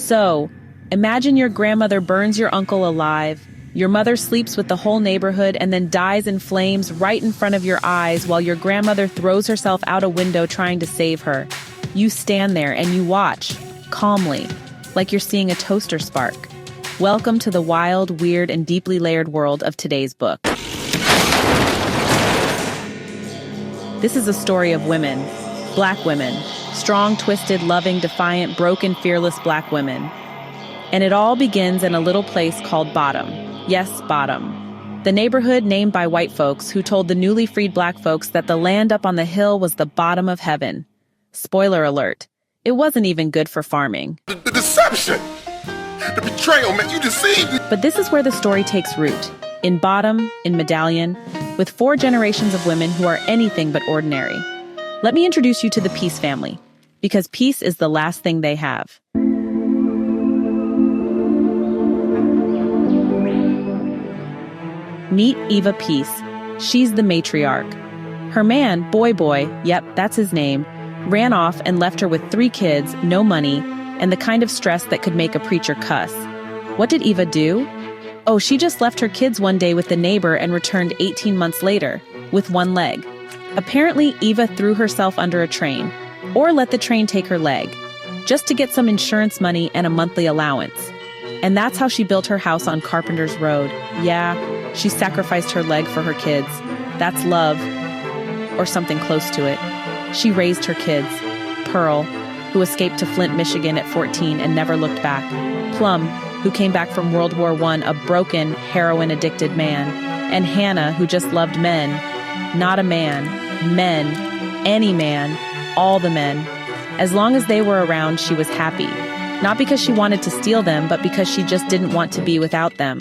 So, imagine your grandmother burns your uncle alive, your mother sleeps with the whole neighborhood and then dies in flames right in front of your eyes while your grandmother throws herself out a window trying to save her. You stand there and you watch, calmly, like you're seeing a toaster spark. Welcome to the wild, weird, and deeply layered world of today's book. This is a story of women, black women, strong, twisted, loving, defiant, broken, fearless black women. And it all begins in a little place called Bottom. Yes, Bottom. The neighborhood named by white folks who told the newly freed black folks that the land up on the hill was the bottom of heaven. Spoiler alert, it wasn't even good for farming. The deception! The betrayal, man, you deceived me! But this is where the story takes root. In Bottom, in Medallion, with 4 generations of women who are anything but ordinary. Let me introduce you to the Peace family, because peace is the last thing they have. Meet Eva Peace. She's the matriarch. Her man, Boy, yep, that's his name, ran off and left her with 3 kids, no money, and the kind of stress that could make a preacher cuss. What did Eva do? Oh, she just left her kids one day with the neighbor and returned 18 months later, with 1 leg. Apparently, Eva threw herself under a train, or let the train take her leg, just to get some insurance money and a monthly allowance. And that's how she built her house on Carpenter's Road. Yeah, she sacrificed her leg for her kids. That's love, or something close to it. She raised her kids. Pearl, who escaped to Flint, Michigan at 14 and never looked back. Plum, who came back from World War I a broken, heroin-addicted man. And Hannah, who just loved men. Not a man. Men. Any man. All the men. As long as they were around, she was happy. Not because she wanted to steal them, but because she just didn't want to be without them.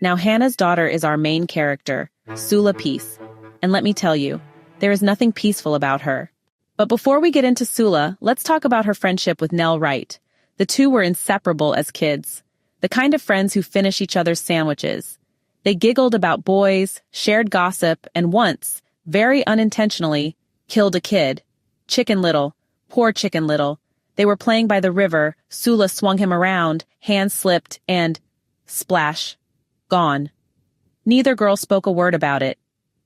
Now Hannah's daughter is our main character, Sula Peace. And let me tell you, there is nothing peaceful about her. But before we get into Sula, let's talk about her friendship with Nel Wright. The two were inseparable as kids. The kind of friends who finish each other's sandwiches. They giggled about boys, shared gossip, and once, very unintentionally, killed a kid. Chicken Little. Poor Chicken Little. They were playing by the river, Sula swung him around, hands slipped, and splash. Gone. Neither girl spoke a word about it.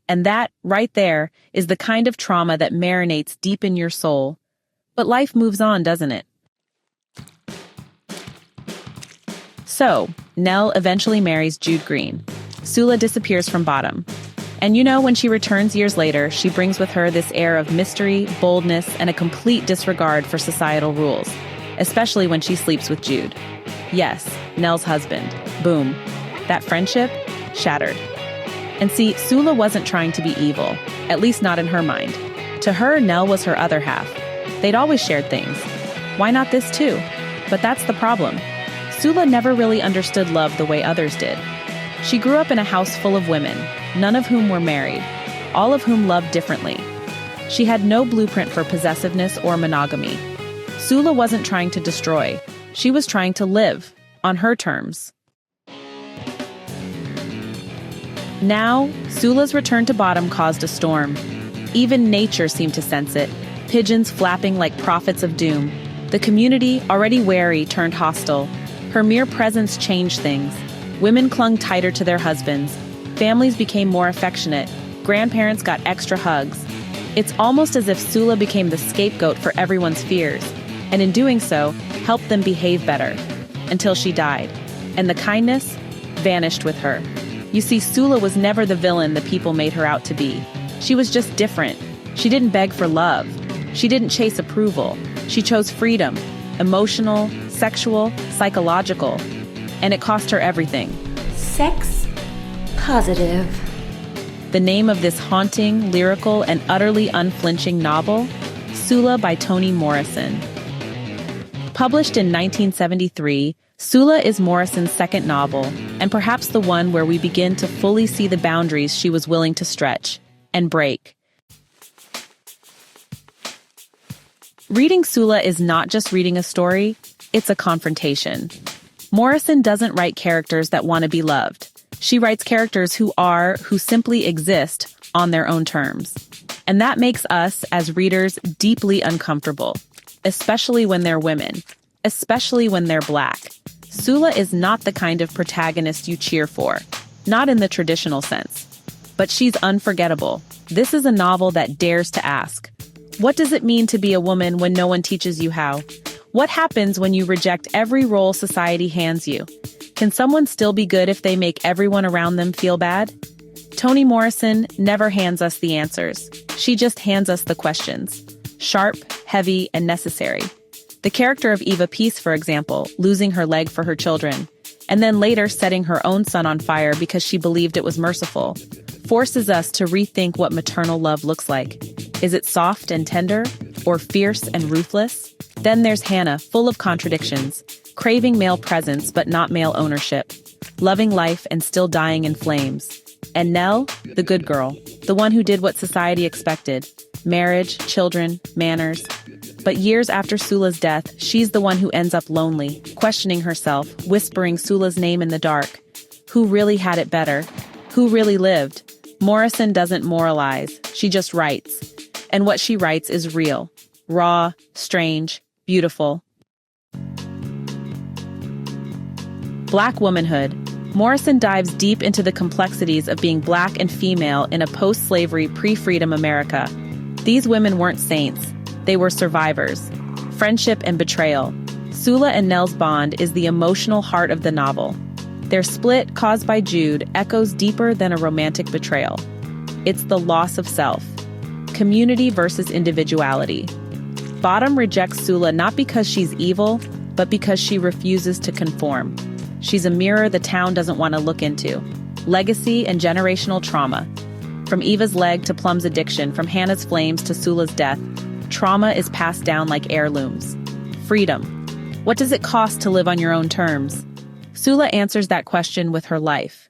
And that, right there, is the kind of trauma that marinates deep in your soul. But life moves on, doesn't it? So, Nell eventually marries Jude Green. Sula disappears from Bottom. And you know, when she returns years later, she brings with her this air of mystery, boldness, and a complete disregard for societal rules, especially when she sleeps with Jude. Yes, Nell's husband. Boom. That friendship? Shattered. And see, Sula wasn't trying to be evil, at least not in her mind. To her, Nell was her other half. They'd always shared things. Why not this too? But that's the problem. Sula never really understood love the way others did. She grew up in a house full of women, none of whom were married, all of whom loved differently. She had no blueprint for possessiveness or monogamy. Sula wasn't trying to destroy. She was trying to live, on her terms. Now, Sula's return to Bottom caused a storm. Even nature seemed to sense it, pigeons flapping like prophets of doom. The community, already wary, turned hostile. Her mere presence changed things. Women clung tighter to their husbands. Families became more affectionate. Grandparents got extra hugs. It's almost as if Sula became the scapegoat for everyone's fears, and in doing so, helped them behave better, until she died. And the kindness vanished with her. You see, Sula was never the villain the people made her out to be. She was just different. She didn't beg for love. She didn't chase approval. She chose freedom, emotional, sexual, psychological. And it cost her everything. Sex positive. The name of this haunting, lyrical, and utterly unflinching novel? Sula by Toni Morrison. Published in 1973, Sula is Morrison's second novel, and perhaps the one where we begin to fully see the boundaries she was willing to stretch and break. Reading Sula is not just reading a story, it's a confrontation. Morrison doesn't write characters that want to be loved. She writes characters who simply exist on their own terms. And that makes us, as readers, deeply uncomfortable, especially when they're women, especially when they're black. Sula is not the kind of protagonist you cheer for, not in the traditional sense. But she's unforgettable. This is a novel that dares to ask, what does it mean to be a woman when no one teaches you how? What happens when you reject every role society hands you? Can someone still be good if they make everyone around them feel bad? Toni Morrison never hands us the answers. She just hands us the questions. Sharp, heavy, and necessary. The character of Eva Peace, for example, losing her leg for her children, and then later setting her own son on fire because she believed it was merciful, forces us to rethink what maternal love looks like. Is it soft and tender, or fierce and ruthless? Then there's Hannah, full of contradictions, craving male presence but not male ownership, loving life and still dying in flames. And Nel, the good girl, the one who did what society expected, marriage, children, manners. But years after Sula's death, she's the one who ends up lonely, questioning herself, whispering Sula's name in the dark. Who really had it better? Who really lived? Morrison doesn't moralize, she just writes. And what she writes is real, raw, strange, beautiful. Black womanhood. Morrison dives deep into the complexities of being black and female in a post-slavery, pre-freedom America. These women weren't saints. They were survivors. Friendship and betrayal. Sula and Nel's bond is the emotional heart of the novel. Their split, caused by Jude, echoes deeper than a romantic betrayal. It's the loss of self. Community versus individuality. Bottom rejects Sula not because she's evil, but because she refuses to conform. She's a mirror the town doesn't want to look into. Legacy and generational trauma. From Eva's leg to Plum's addiction, from Hannah's flames to Sula's death, trauma is passed down like heirlooms. Freedom. What does it cost to live on your own terms? Sula answers that question with her life.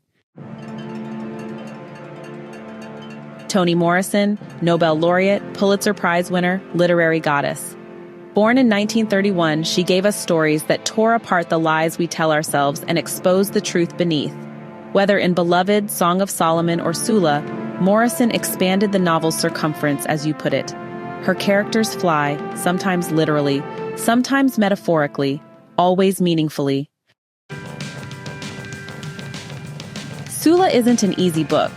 Toni Morrison, Nobel laureate, Pulitzer Prize winner, literary goddess. Born in 1931, she gave us stories that tore apart the lies we tell ourselves and exposed the truth beneath. Whether in Beloved, Song of Solomon, or Sula, Morrison expanded the novel's circumference, as you put it. Her characters fly, sometimes literally, sometimes metaphorically, always meaningfully. Sula isn't an easy book,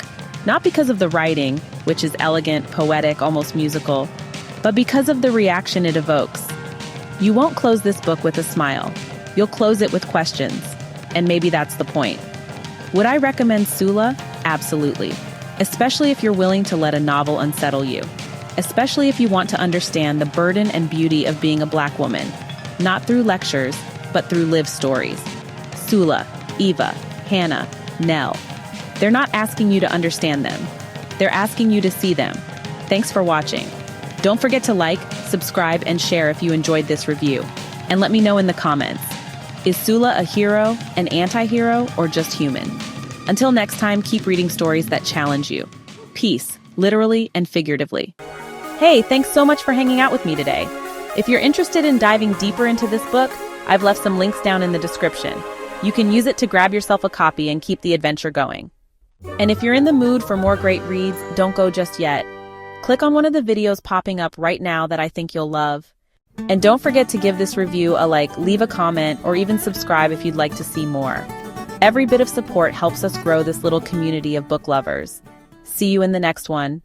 not because of the writing, which is elegant, poetic, almost musical, but because of the reaction it evokes. You won't close this book with a smile. You'll close it with questions, and maybe that's the point. Would I recommend Sula? Absolutely. Especially if you're willing to let a novel unsettle you. Especially if you want to understand the burden and beauty of being a black woman, not through lectures, but through lived stories. Sula, Eva, Hannah, Nel. They're not asking you to understand them. They're asking you to see them. Thanks for watching. Don't forget to like, subscribe, and share if you enjoyed this review. And let me know in the comments. Is Sula a hero, an anti-hero, or just human? Until next time, keep reading stories that challenge you. Peace, literally and figuratively. Hey, thanks so much for hanging out with me today. If you're interested in diving deeper into this book, I've left some links down in the description. You can use it to grab yourself a copy and keep the adventure going. And if you're in the mood for more great reads, don't go just yet. Click on one of the videos popping up right now that I think you'll love. And don't forget to give this review a like, leave a comment, or even subscribe if you'd like to see more. Every bit of support helps us grow this little community of book lovers. See you in the next one.